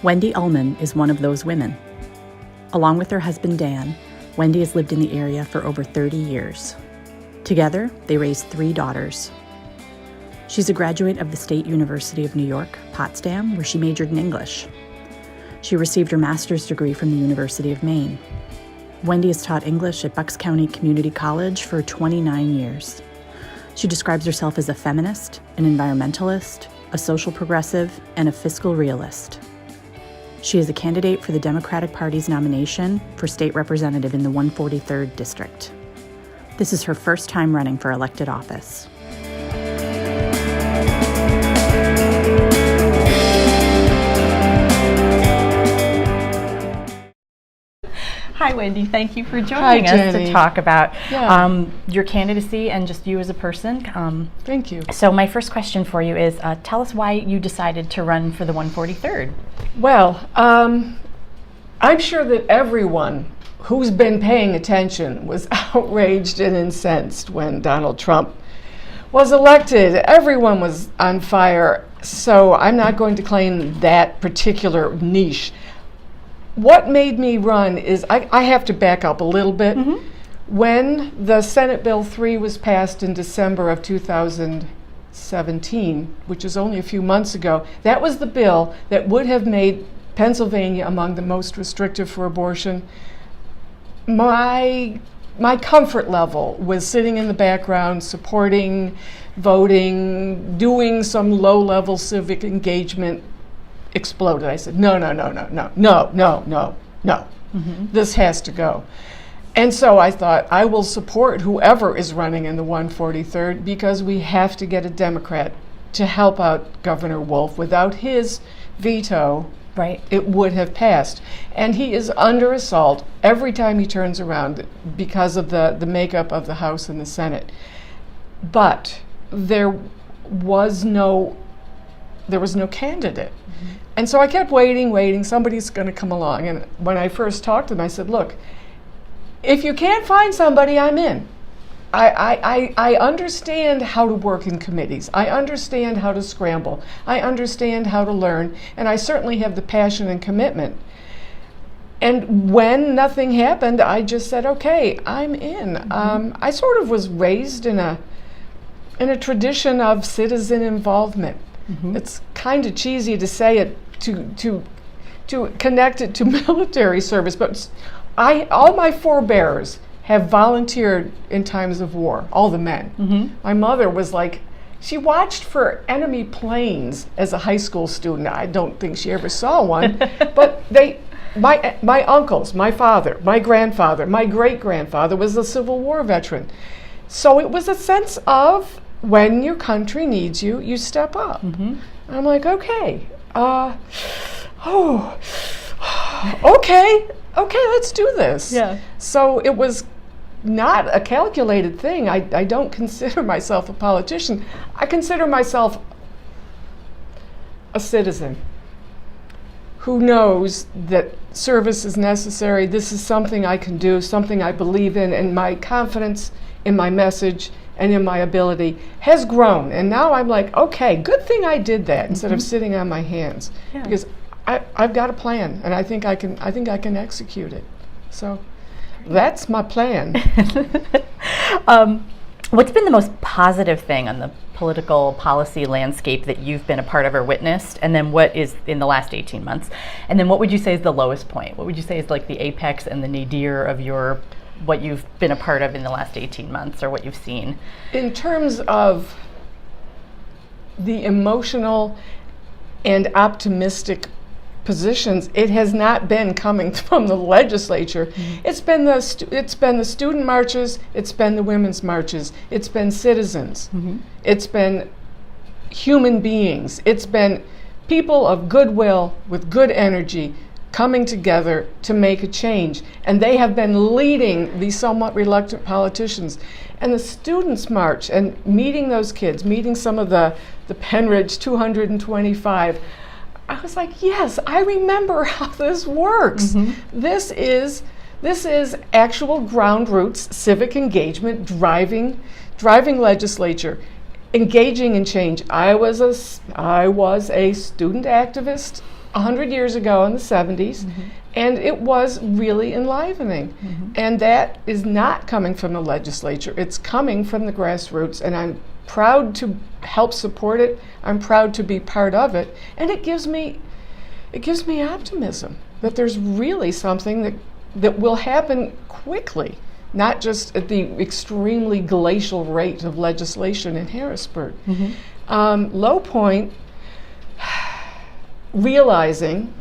Wendy Ullmann is one of those women. Along with her husband Dan, Wendy has lived in the area for over 30 years. Together, they raised 3 daughters. She's a graduate of the State University of New York, Potsdam, where she majored in English. She received her master's degree from the University of Maine. Wendy has taught English at Bucks County Community College for 29 years. She describes herself as a feminist, an environmentalist, a social progressive, and a fiscal realist. She is a candidate for the Democratic Party's nomination for state representative in the 143rd District. This is her first time running for elected office. Hi, Wendy. Thank you for joining us to talk about your candidacy and just you as a person. Thank you. So my first question for you is, tell us why you decided to run for the 143rd. Well, I'm sure that everyone who's been paying attention was outraged and incensed when Donald Trump was elected. Everyone was on fire, so I'm not going to claim that particular niche. What made me run is, I have to back up a little bit. Mm-hmm. When the Senate Bill 3 was passed in December of 2017, which is only a few months ago, that was the bill that would have made Pennsylvania among the most restrictive for abortion. My comfort level was sitting in the background, supporting, voting, doing some low-level civic engagement. Exploded. I said, no. Mm-hmm. This has to go. And so I thought, I will support whoever is running in the 143rd because we have to get a Democrat to help out Governor Wolf. Without his veto, it would have passed. And he is under assault every time he turns around because of the makeup of the House and the Senate. But there was no candidate. Mm-hmm. And so I kept waiting, somebody's going to come along. And when I first talked to them, I said, look, if you can't find somebody, I'm in. I understand how to work in committees. I understand how to scramble. I understand how to learn. And I certainly have the passion and commitment. And when nothing happened, I just said, okay, I'm in. Mm-hmm. I sort of was raised in a tradition of citizen involvement. Mm-hmm. It's kind of cheesy to say it, to connect it to military service, but all my forebears have volunteered in times of war, all the men. Mm-hmm. My mother was like, she watched for enemy planes as a high school student. I don't think she ever saw one, but my uncles, my father, my grandfather, my great-grandfather was a Civil War veteran. So it was a sense of, when your country needs you, you step up. Mm-hmm. I'm like, okay, okay, let's do this. Yeah. So it was not a calculated thing. I don't consider myself a politician. I consider myself a citizen who knows that service is necessary. This is something I can do, something I believe in, and my confidence in my message and in my ability has grown. And now I'm like, okay, good thing I did that instead of sitting on my hands, because I've got a plan, and I think I can execute it. So that's my plan. What's been the most positive thing on the political policy landscape that you've been a part of or witnessed, and then what is in the last 18 months? And then what would you say is the lowest point? What would you say is like the apex and the nadir of what you've been a part of in the last 18 months, or what you've seen? In terms of the emotional and optimistic positions, it has not been coming from the legislature. Mm-hmm. It's been the student marches, it's been the women's marches, it's been citizens, mm-hmm. it's been human beings, it's been people of goodwill with good energy coming together to make a change. And they have been leading these somewhat reluctant politicians. And the students' march and meeting those kids, meeting some of the Penridge 225, I was like, yes, I remember how this works. Mm-hmm. This is actual ground roots, civic engagement, driving legislature, engaging in change. I was a student activist 100 years ago in the 70s, mm-hmm. and it was really enlivening. Mm-hmm. And that is not coming from the legislature. It's coming from the grassroots, and I'm proud to help support it. I'm proud to be part of it, and it gives me optimism that there's really something that will happen quickly, not just at the extremely glacial rate of legislation in Harrisburg. Mm-hmm. Low point, realizing,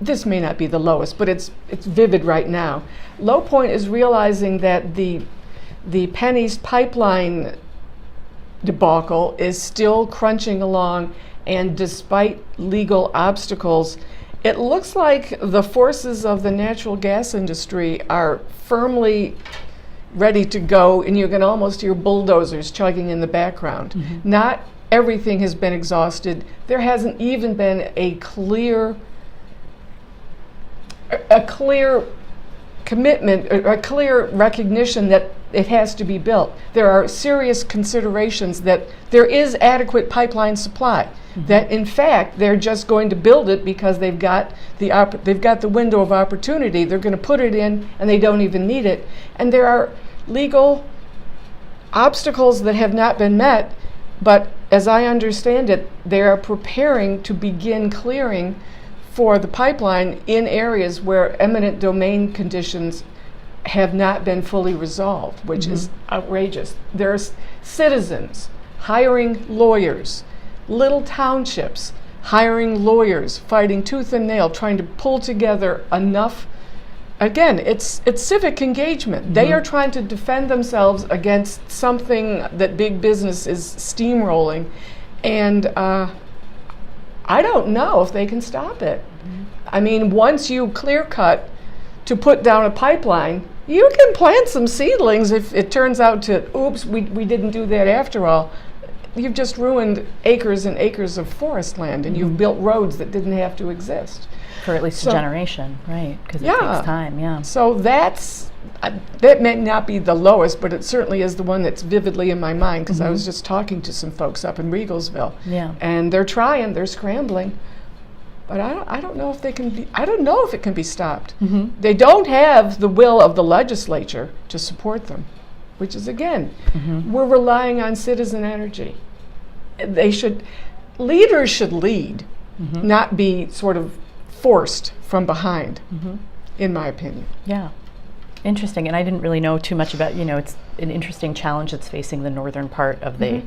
this may not be the lowest, but it's vivid right now. Low point is realizing that the Penn East pipeline debacle is still crunching along, and despite legal obstacles, it looks like the forces of the natural gas industry are firmly ready to go, and you can almost hear bulldozers chugging in the background. Mm-hmm. Not everything has been exhausted. There hasn't even been a clear commitment, or a clear recognition that it has to be built. There are serious considerations that there is adequate pipeline supply. Mm-hmm. That in fact they're just going to build it because they've got the window of opportunity. They're going to put it in, and they don't even need it. And there are legal obstacles that have not been met. But as I understand it, they are preparing to begin clearing for the pipeline in areas where eminent domain conditions have not been fully resolved, which mm-hmm. is outrageous. There's citizens hiring lawyers, little townships hiring lawyers, fighting tooth and nail, trying to pull together enough. Again, it's civic engagement. Mm-hmm. They are trying to defend themselves against something that big business is steamrolling, and I don't know if they can stop it. Mm-hmm. I mean, once you clear cut to put down a pipeline, you can plant some seedlings if it turns out to, oops, we didn't do that after all. You've just ruined acres and acres of forest land, and mm-hmm. you've built roads that didn't have to exist. For at least a generation, right? Because it takes time, yeah. So that may not be the lowest, but it certainly is the one that's vividly in my mind, because mm-hmm. I was just talking to some folks up in Riegelsville, and they're scrambling, but I don't know if they can be. I don't know if it can be stopped. Mm-hmm. They don't have the will of the legislature to support them, which is again, mm-hmm. we're relying on citizen energy. Leaders should lead, mm-hmm. not be sort of forced from behind, mm-hmm. in my opinion. Yeah, interesting. And I didn't really know too much about, it's an interesting challenge that's facing the northern part of the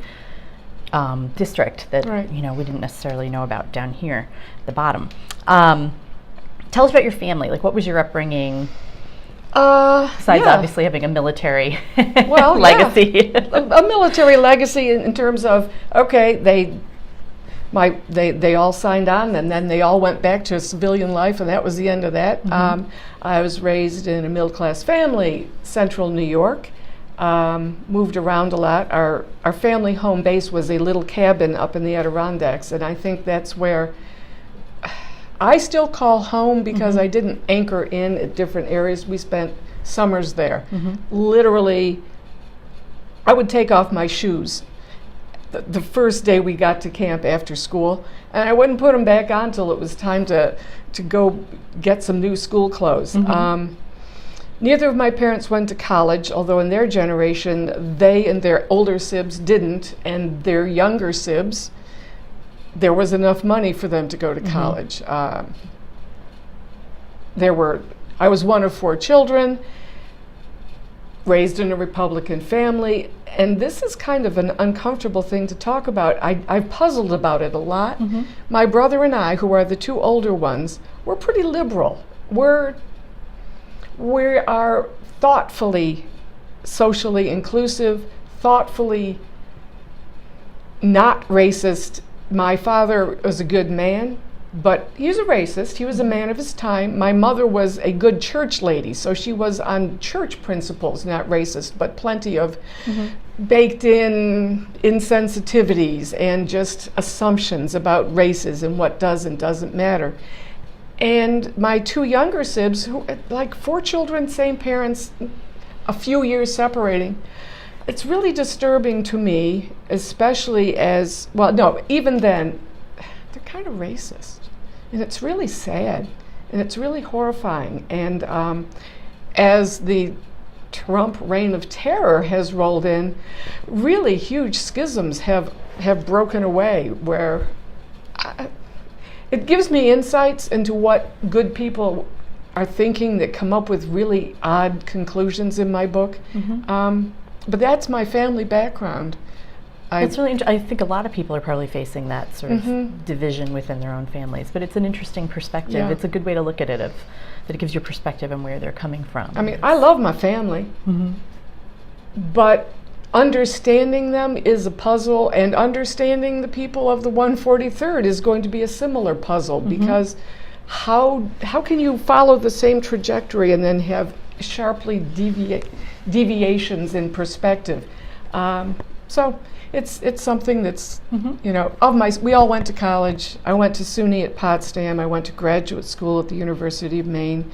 mm-hmm. District that, right. We didn't necessarily know about down here at the bottom. Tell us about your family. Like, what was your upbringing? Besides obviously having a military legacy. A military legacy in terms of, okay, they all signed on, and then they all went back to civilian life, and that was the end of that. Mm-hmm. I was raised in a middle-class family, central New York, moved around a lot. Our family home base was a little cabin up in the Adirondacks, and I think that's where I still call home, because mm-hmm. I didn't anchor in at different areas. We spent summers there. Mm-hmm. Literally, I would take off my shoes the first day we got to camp after school, and I wouldn't put them back on till it was time to go get some new school clothes. Mm-hmm. Neither of my parents went to college, although in their generation, they and their older sibs didn't, and their younger sibs, there was enough money for them to go to mm-hmm. college. I was one of 4 children. raised in a Republican family, and this is kind of an uncomfortable thing to talk about. I've puzzled about it a lot. My brother and I, who are the two older ones, we're pretty liberal. We are thoughtfully socially inclusive, thoughtfully not racist. My father was a good man, but he's a racist. He was a man of his time. My mother was a good church lady, so she was on church principles, not racist, but plenty of baked in insensitivities and just assumptions about races and what does and doesn't matter. And my two younger sibs, who like 4 children, same parents, a few years separating, it's really disturbing to me, especially as, well, no, even then, they're kind of racist. And it's really sad, and it's really horrifying. And as the Trump reign of terror has rolled in, really huge schisms have broken away where it gives me insights into what good people are thinking that come up with really odd conclusions in my book. But that's my family background. It's really I think a lot of people are probably facing that sort of division within their own families, but it's an interesting perspective. Yeah. It's a good way to look at it, that it gives you perspective on where they're coming from. I mean, I love my family, but understanding them is a puzzle, and understanding the people of the 143rd is going to be a similar puzzle, because how can you follow the same trajectory and then have sharply deviations in perspective? So it's something that's, you know, we all went to college. I went to SUNY at Potsdam. I went to graduate school at the University of Maine.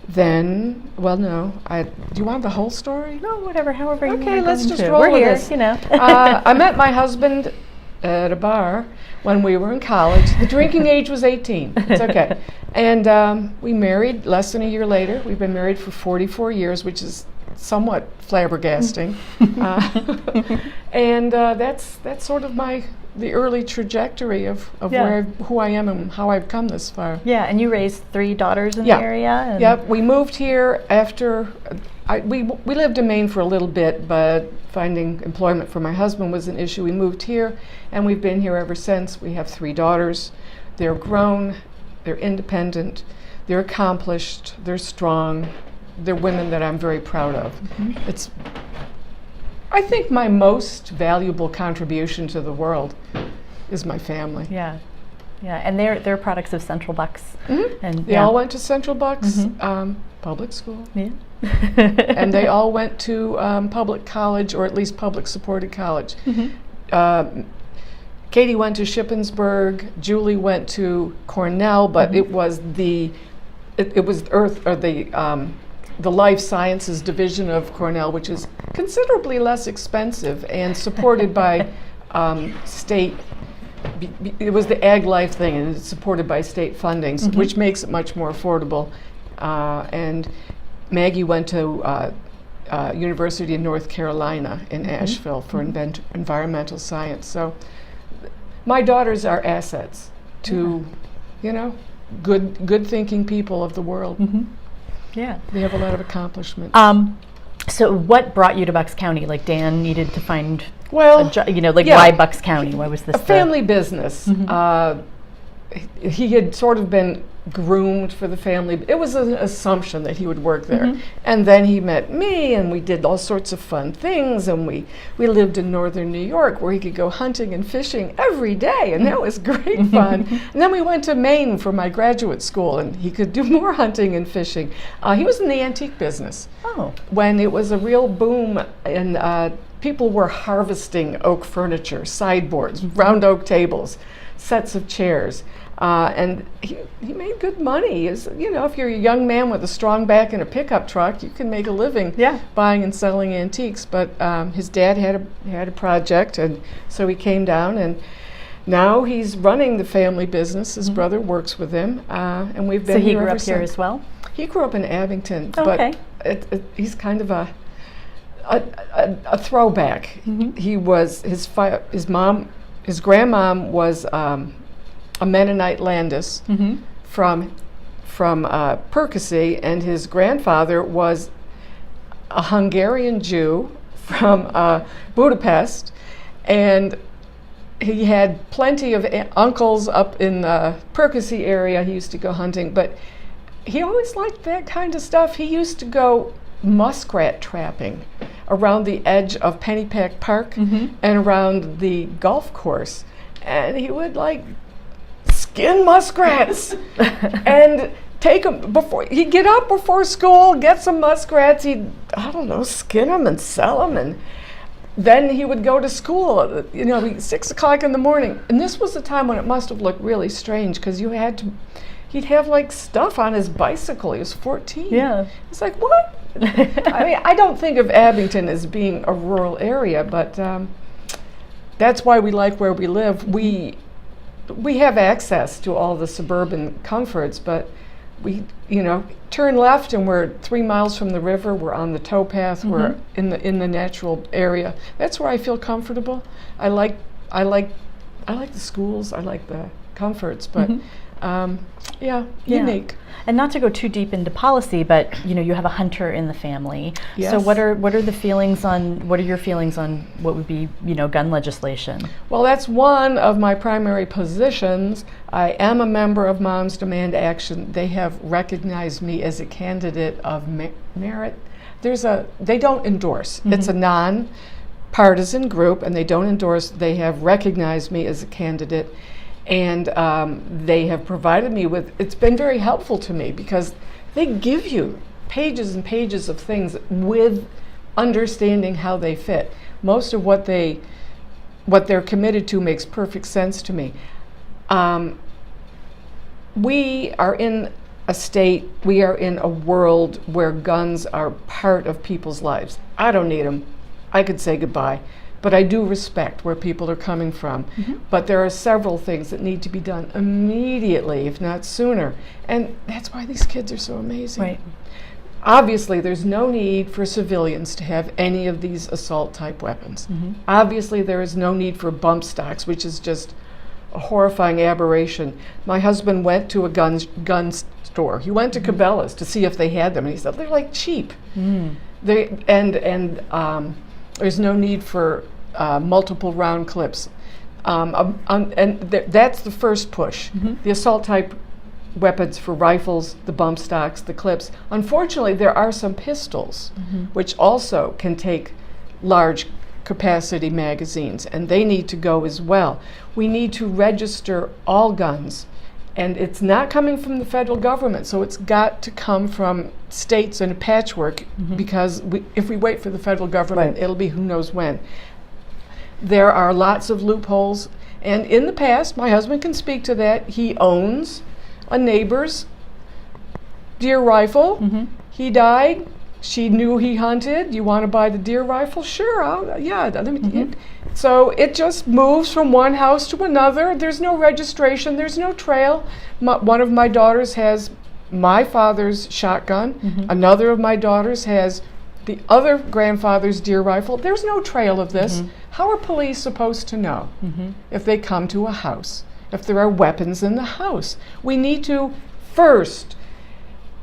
Then, well, no, do you want the whole story? No, whatever, however you want to Okay, let's go just into it. roll We're with here, this. you know. I met my husband at a bar when we were in college. The drinking age was 18. It's okay. And we married less than a year later. We've been married for 44 years, which is somewhat flabbergasting. And that's sort of the early tragectory of who I am and how I've come this far. Yeah, and you raised 3 daughters in the area? And Yep, we moved here after, we lived in Maine for a little bit, but finding employment for my husband was an issue. We moved here, and we've been here ever since. We have 3 daughters. They're grown, they're independent, they're accomplished, they're strong. They're women that I'm very proud of. It's, I think, my most valuable contribution to the world is my family. Yeah, and they're products of Central Bucks. And they all went to Central Bucks public school. Yeah. And they all went to public college, or at least public supported college. Katie went to Shippensburg. Julie went to Cornell, but it was the Life Sciences division of Cornell, which is considerably less expensive and supported by state. It was the Ag Life thing, and it's supported by state funding, which makes it much more affordable. And Maggie went to University of North Carolina in Asheville for environmental science. So my daughters are assets to, you know, good thinking people of the world. Yeah, they have a lot of accomplishments. So what brought you to Bucks County? Like Dan needed to find why Bucks County? Why was this a family business? He had sort of been groomed for the family. It was an assumption that he would work there. And then he met me, and we did all sorts of fun things, and we lived in northern New York where he could go hunting and fishing every day, and that was great fun. And then we went to Maine for my graduate school, and he could do more hunting and fishing. He was in the antique business. When it was a real boom, and people were harvesting oak furniture, sideboards, round oak tables, sets of chairs. And he made good money. You know, if you're a young man with a strong back and a pickup truck, you can make a living buying and selling antiques. But his dad had a project, and so he came down, and now he's running the family business. His brother works with him, and we've been here ever since. So he grew up here as well? He grew up in Abington, but he's kind of a throwback. He was his grandmom was a Mennonite Landis from Percy, and his grandfather was a Hungarian Jew from Budapest, and he had plenty of uncles up in the Percy area. He used to go hunting, but he always liked that kind of stuff. He used to go muskrat trapping around the edge of Pennypack Park and around the golf course. And he would like skin muskrats and take them before, he'd get up before school, get some muskrats, he'd, I don't know, skin them and sell them. And then he would go to school, 6 o'clock in the morning. And this was the time when it must have looked really strange because he'd have like stuff on his bicycle. He was 14. Yeah. It's like, what? I mean, I don't think of Abington as being a rural area, but that's why we like where we live. We have access to all the suburban comforts, but we, turn left and we're 3 miles from the river. We're on the towpath. We're in the natural area. That's where I feel comfortable. I like the schools. I like the comforts, but unique. And not to go too deep into policy, but you have a hunter in the family. Yes. So what are your feelings on what would be gun legislation? Well, that's one of my primary positions. I am a member of Moms Demand Action. They have recognized me as a candidate of merit. They don't endorse. It's a non-partisan group, and they don't endorse. They have recognized me as a candidate. And they have provided me with, it's been very helpful to me because they give you pages and pages of things with understanding how they fit. Most of what they're committed to makes perfect sense to me. We are in a world where guns are part of people's lives. I don't need them. I could say goodbye. But I do respect where people are coming from. But there are several things that need to be done immediately, if not sooner. And that's why these kids are so amazing. Right. Obviously, there's no need for civilians to have any of these assault-type weapons. Obviously, there is no need for bump stocks, which is just a horrifying aberration. My husband went to a gun store. He went to Cabela's to see if they had them, and he said, they're like cheap. There's no need for multiple round clips. That's the first push. The assault-type weapons for rifles, the bump stocks, the clips. Unfortunately, there are some pistols, which also can take large capacity magazines, and they need to go as well. We need to register all guns. And it's not coming from the federal government, so it's got to come from states in a patchwork because if we wait for the federal government, it'll be who knows when. There are lots of loopholes, and in the past, my husband can speak to that, he owns a neighbor's deer rifle. He died. She knew he hunted. You want to buy the deer rifle? Sure, So it just moves from one house to another. There's no registration. There's no trail. One of my daughters has my father's shotgun. Another of my daughters has the other grandfather's deer rifle. There's no trail of this. How are police supposed to know if they come to a house, if there are weapons in the house? We need to first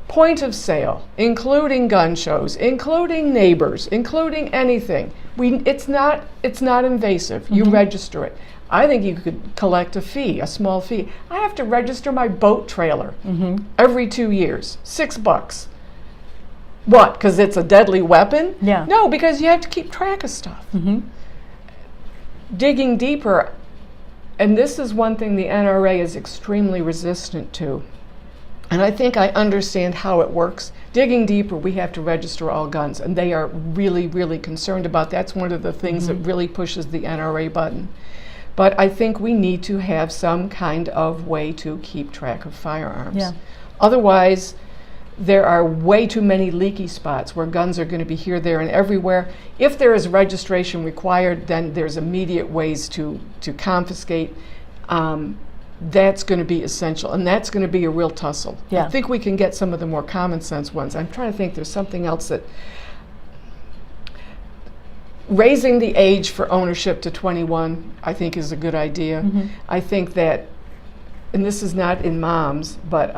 point of sale, including gun shows, including neighbors, including anything. It's not invasive. You register it. I think you could collect a fee, a small fee. I have to register my boat trailer every 2 years, $6. What? Because it's a deadly weapon? Yeah. No, because you have to keep track of stuff. Digging deeper, and this is one thing the NRA is extremely resistant to. And I think I understand how it works. Digging deeper, we have to register all guns, and they are really, really concerned about that. That's one of the things that really pushes the NRA button. But I think we need to have some kind of way to keep track of firearms. Yeah. Otherwise, there are way too many leaky spots where guns are going to be here, there, and everywhere. If there is registration required, then there's immediate ways to confiscate. That's going to be essential, and that's going to be a real tussle. Yeah. I think we can get some of the more common sense ones. I'm trying to think there's something else that raising the age for ownership to 21, I think, is a good idea. I think that and this is not in moms, but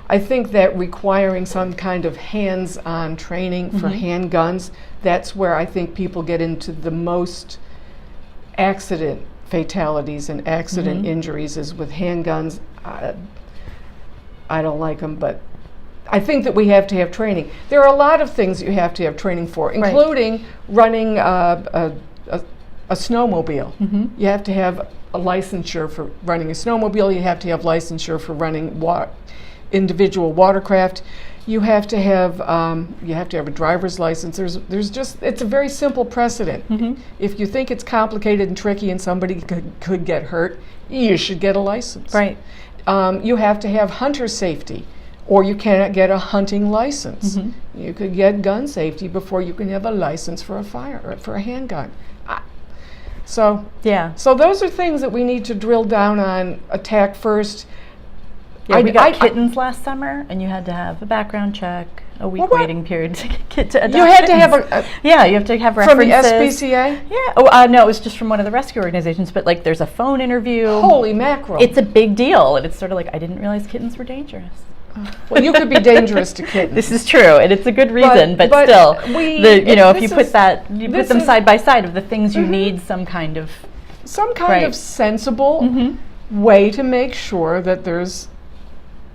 I think that requiring some kind of hands-on training for handguns, that's where I think people get into the most accident fatalities and accident injuries is with handguns. I don't like them, but I think that we have to have training. There are a lot of things you have to have training for, including running a snowmobile. You have to have a licensure for running a snowmobile. You have to have licensure for running individual watercraft. You have to have a driver's license. There's just, it's a very simple precedent. If you think it's complicated and tricky and somebody could get hurt, you should get a license. Right. You have to have hunter safety, or you cannot get a hunting license. You could get gun safety before you can have a license for a handgun. So those are things that we need to drill down on, attack first. Yeah, we got kittens last summer, and you had to have a background check, a week waiting period to get to adopt. You had kittens. to have you have to have references. From the SPCA? Yeah. Oh, no, it was just from one of the rescue organizations, but like there's a phone interview. Holy mackerel. It's a big deal, and it's sort of like, I didn't realize kittens were dangerous. Well, you could be dangerous to kittens. This is true, and it's a good reason, but still, if you put them side by side of the things you need some kind of sensible way to make sure that there's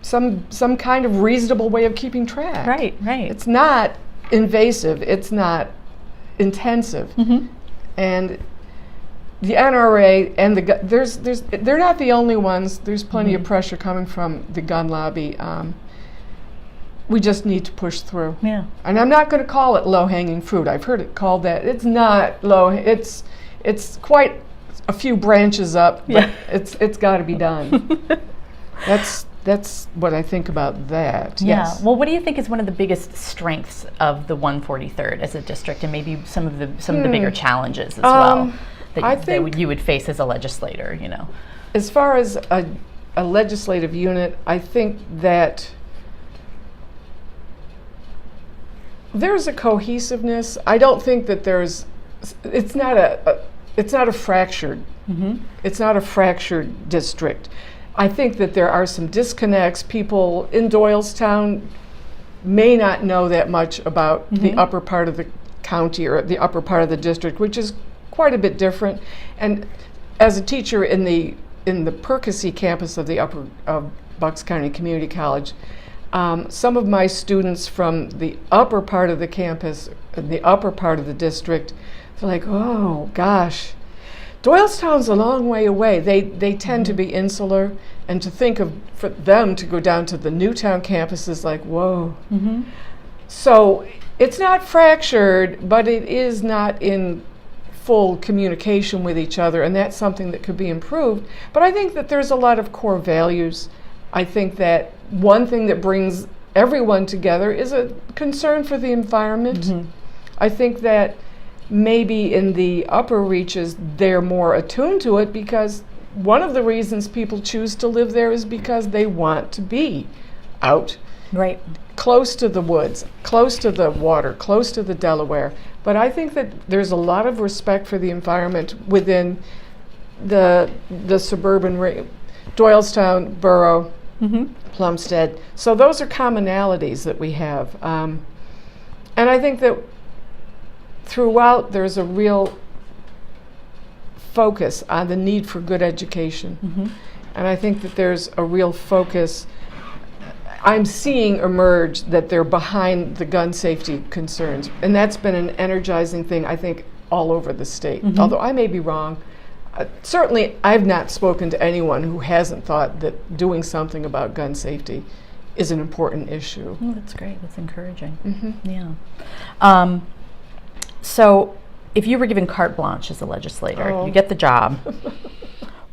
some kind of reasonable way of keeping track. Right. It's not invasive. It's not intensive. And the NRA and they're not the only ones. There's plenty of pressure coming from the gun lobby. We just need to push through. Yeah. And I'm not going to call it low-hanging fruit. I've heard it called that. It's not low. It's quite a few branches up, but it's got to be done. That's what I think about that. Yeah. Yes. Well, what do you think is one of the biggest strengths of the 143rd as a district, and maybe some of the bigger challenges as well that you would face as a legislator? You know, as far as a legislative unit, I think that there's a cohesiveness. I don't think that it's not a fractured. It's not a fractured district. I think that there are some disconnects. People in Doylestown may not know that much about the upper part of the county or the upper part of the district, which is quite a bit different. And as a teacher in the Perkasie campus of the Bucks County Community College, some of my students from the upper part of the campus, the upper part of the district, they're like, oh gosh, Doylestown's a long way away. They tend to be insular, and to think for them to go down to the Newtown campus is like, whoa. So it's not fractured, but it is not in full communication with each other, and that's something that could be improved. But I think that there's a lot of core values. I think that one thing that brings everyone together is a concern for the environment. I think that maybe in the upper reaches they're more attuned to it, because one of the reasons people choose to live there is because they want to be out, close to the woods, close to the water, close to the Delaware. But I think that there's a lot of respect for the environment within the suburban Doylestown, Borough, Plumstead. So those are commonalities that we have. And I think that throughout, there's a real focus on the need for good education. And I think that there's a real focus I'm seeing emerge that they're behind the gun safety concerns. And that's been an energizing thing, I think, all over the state. Although I may be wrong. Certainly, I've not spoken to anyone who hasn't thought that doing something about gun safety is an important issue. Oh, that's great. That's encouraging. Yeah. So, if you were given carte blanche as a legislator, you get the job.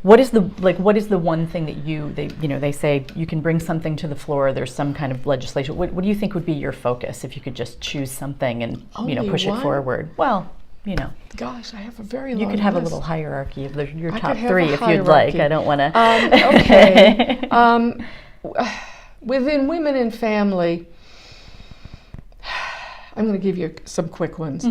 What is the one thing that they say you can bring something to the floor? There's some kind of legislation. What do you think would be your focus if you could just choose something and push it forward? Well, Gosh, I have a very long You could have list. a little hierarchy of your I top could have three a if you'd like. hierarchy. I don't want to. Okay. Within women and family, I'm going to give you some quick ones.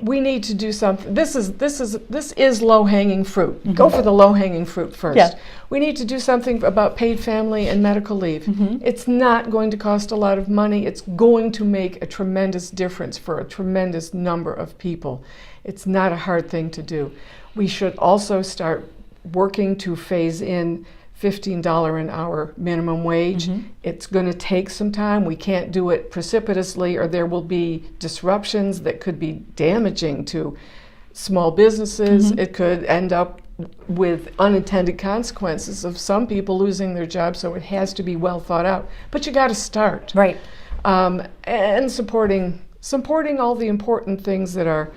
we need to do something. This is low-hanging fruit. Go for the low-hanging fruit first. Yeah. We need to do something about paid family and medical leave. It's not going to cost a lot of money. It's going to make a tremendous difference for a tremendous number of people. It's not a hard thing to do. We should also start working to phase in $15 an hour minimum wage. It's going to take some time. We can't do it precipitously, or there will be disruptions that could be damaging to small businesses. It could end up with unintended consequences of some people losing their jobs, so it has to be well thought out. But you got to start. Right. And supporting all the important things that are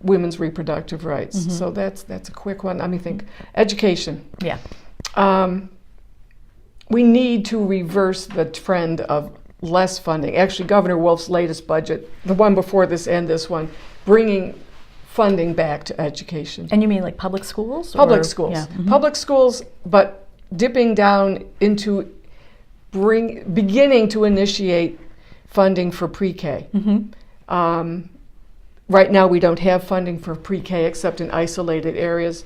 women's reproductive rights. So that's a quick one. I mean, think education. Yeah. We need to reverse the trend of less funding. Actually, Governor Wolf's latest budget, the one before this and this one, bringing funding back to education. And you mean like public schools? Public schools. Yeah. Public schools, but dipping down into beginning to initiate funding for pre-K. Right now, we don't have funding for pre-K except in isolated areas.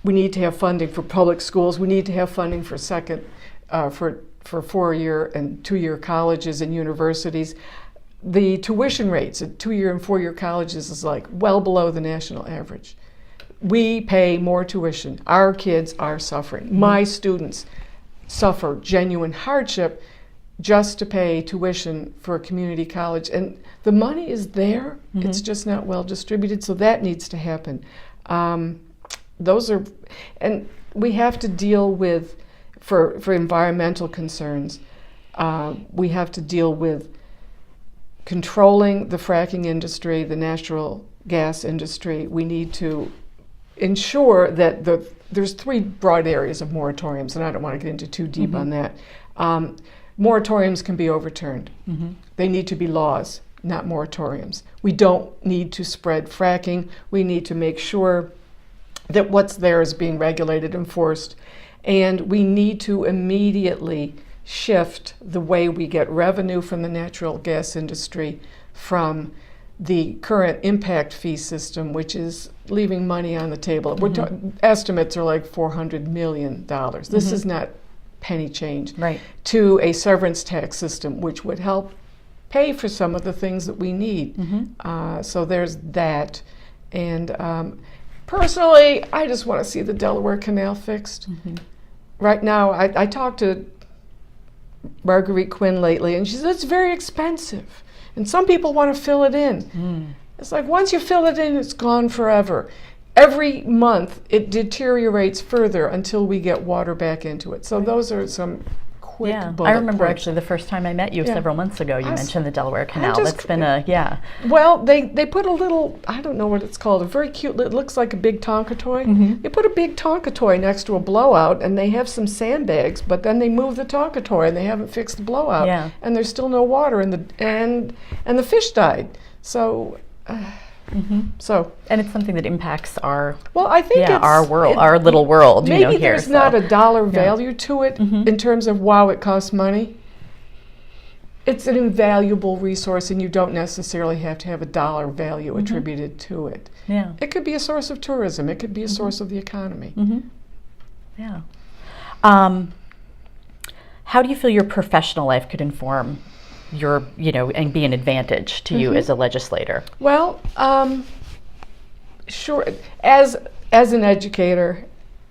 We need to have funding for public schools. We need to have funding for for 4-year and 2-year colleges and universities. The tuition rates at 2-year and 4-year colleges is like well below the national average. We pay more tuition. Our kids are suffering. My students suffer genuine hardship just to pay tuition for a community college. And the money is there. It's just not well distributed, so that needs to happen. And we have to deal with, for environmental concerns, we have to deal with controlling the fracking industry, the natural gas industry. We need to ensure that there's 3 broad areas of moratoriums, and I don't want to get into too deep on that. Moratoriums can be overturned. They need to be laws, not moratoriums. We don't need to spread fracking. We need to make sure that what's there is being regulated, enforced, and we need to immediately shift the way we get revenue from the natural gas industry from the current impact fee system, which is leaving money on the table. Estimates are like $400 million. This is not penny change. Right. To a severance tax system, which would help pay for some of the things that we need. So there's that. And personally, I just want to see the Delaware Canal fixed. Right now, I talked to Marguerite Quinn lately, and she said it's very expensive. And some people want to fill it in. It's like once you fill it in, it's gone forever. Every month, it deteriorates further until we get water back into it. So those are some quick bullet I remember points. actually the first time I met you several months ago, you mentioned the Delaware Canal. That's been Well, they put a little, I don't know what it's called, a very cute, it looks like a big Tonka toy. They put a big Tonka toy next to a blowout, and they have some sandbags, but then they move the Tonka toy, and they haven't fixed the blowout. And there's still no water, and the fish died. So... and it's something that impacts our I think our world, our little world. Maybe here, there's not a dollar value to it in terms of wow, it costs money. It's an invaluable resource, and you don't necessarily have to have a dollar value attributed to it. It could be a source of tourism. It could be a source of the economy. How do you feel your professional life could inform your, and be an advantage to you as a legislator? Well, sure. As an educator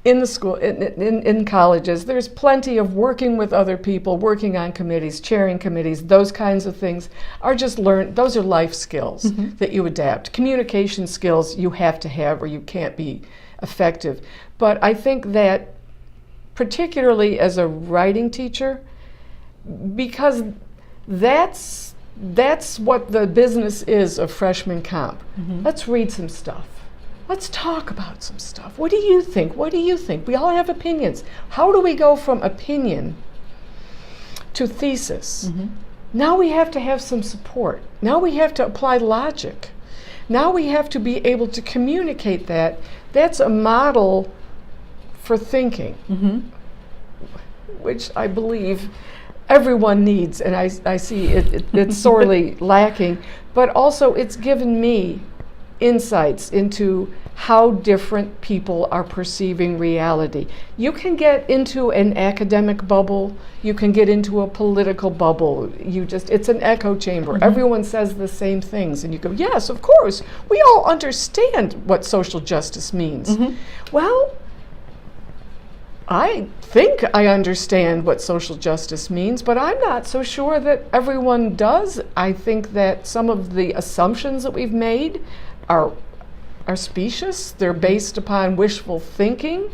in the school, in colleges, there's plenty of working with other people, working on committees, chairing committees. Those kinds of things are just learned. Those are life skills that you adapt. Communication skills you have to have, or you can't be effective. But I think that, particularly as a writing teacher, because that's what the business is of freshman comp. Let's read some stuff. Let's talk about some stuff. What do you think? What do you think? We all have opinions. How do we go from opinion to thesis? Now we have to have some support. Now we have to apply logic. Now we have to be able to communicate that. That's a model for thinking, which I believe everyone needs, and I see it's sorely lacking, but also it's given me insights into how different people are perceiving reality. You can get into an academic bubble, you can get into a political bubble. It's an echo chamber. Everyone says the same things, and you go, yes, of course, we all understand what social justice means. Well, I think I understand what social justice means, but I'm not so sure that everyone does. I think that some of the assumptions that we've made are specious. They're based upon wishful thinking,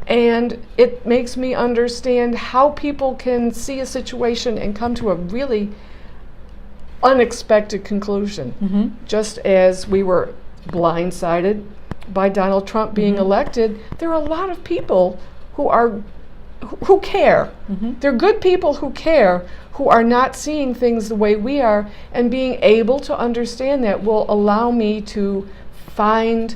and it makes me understand how people can see a situation and come to a really unexpected conclusion. Just as we were blindsided by Donald Trump being elected, there are a lot of people who care. They're good people who care, who are not seeing things the way we are, and being able to understand that will allow me to find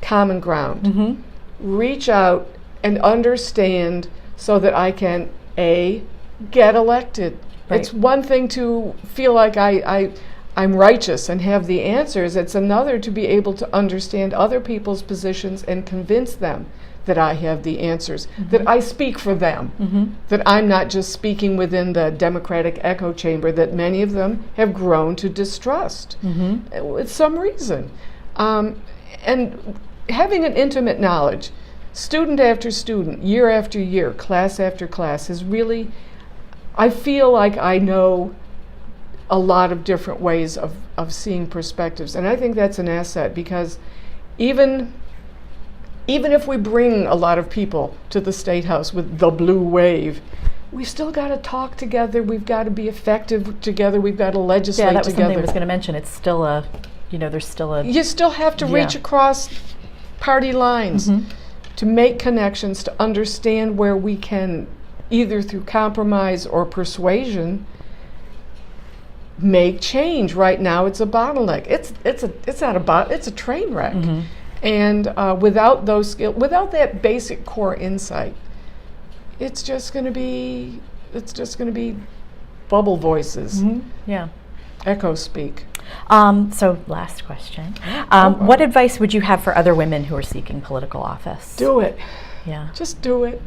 common ground, reach out and understand so that I can, get elected. Right. It's one thing to feel like I'm righteous and have the answers. It's another to be able to understand other people's positions and convince them that I have the answers, that I speak for them, that I'm not just speaking within the Democratic echo chamber that many of them have grown to distrust with some reason. And having an intimate knowledge, student after student, year after year, class after class, is really, I feel like I know a lot of different ways of seeing perspectives. And I think that's an asset, because even if we bring a lot of people to the State House with the blue wave, we still got to talk together. We've got to be effective together. We've got to legislate together. Yeah, that was something I was going to mention. It's still there's still a... You still have to reach across party lines to make connections, to understand where we can, either through compromise or persuasion, make change. Right now, it's a bottleneck. It's a train wreck. And without those skills, without that basic core insight, it's just going to be bubble voices. Yeah. Echo speak. So last question. What advice would you have for other women who are seeking political office? Do it. Yeah. Just do it.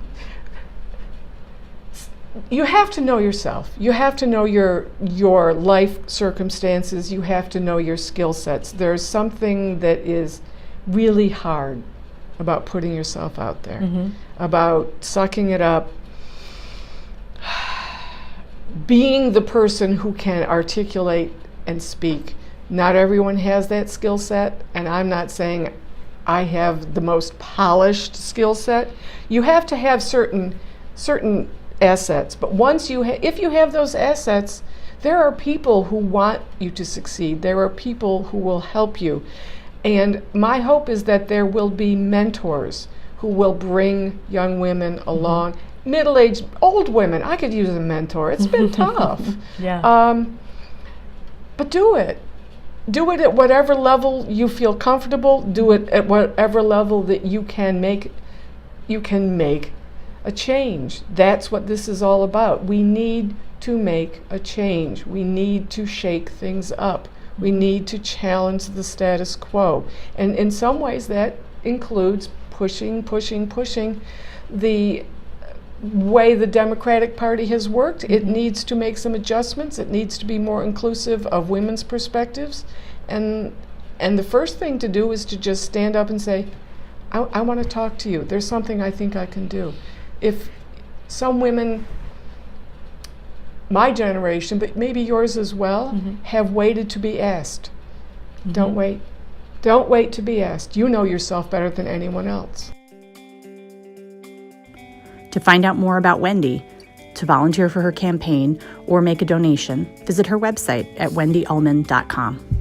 You have to know yourself. You have to know your life circumstances. You have to know your skill sets. There's something that is really hard about putting yourself out there, about sucking it up, being the person who can articulate and speak. Not everyone has that skill set, and I'm not saying I have the most polished skill set. You have to have certain assets, but once if you have those assets, there are people who want you to succeed. There are people who will help you. And my hope is that there will be mentors who will bring young women along, middle-aged, old women. I could use a mentor. It's been tough. But do it. Do it at whatever level you feel comfortable. Do it at whatever level that you can make a change. That's what this is all about. We need to make a change. We need to shake things up. We need to challenge the status quo. And in some ways that includes pushing the way the Democratic Party has worked. It needs to make some adjustments. It needs to be more inclusive of women's perspectives. And the first thing to do is to just stand up and say, I want to talk to you. There's something I think I can do. If some women, my generation, but maybe yours as well, have waited to be asked. Don't wait. Don't wait to be asked. You know yourself better than anyone else. To find out more about Wendy, to volunteer for her campaign, or make a donation, visit her website at wendyullmann.com.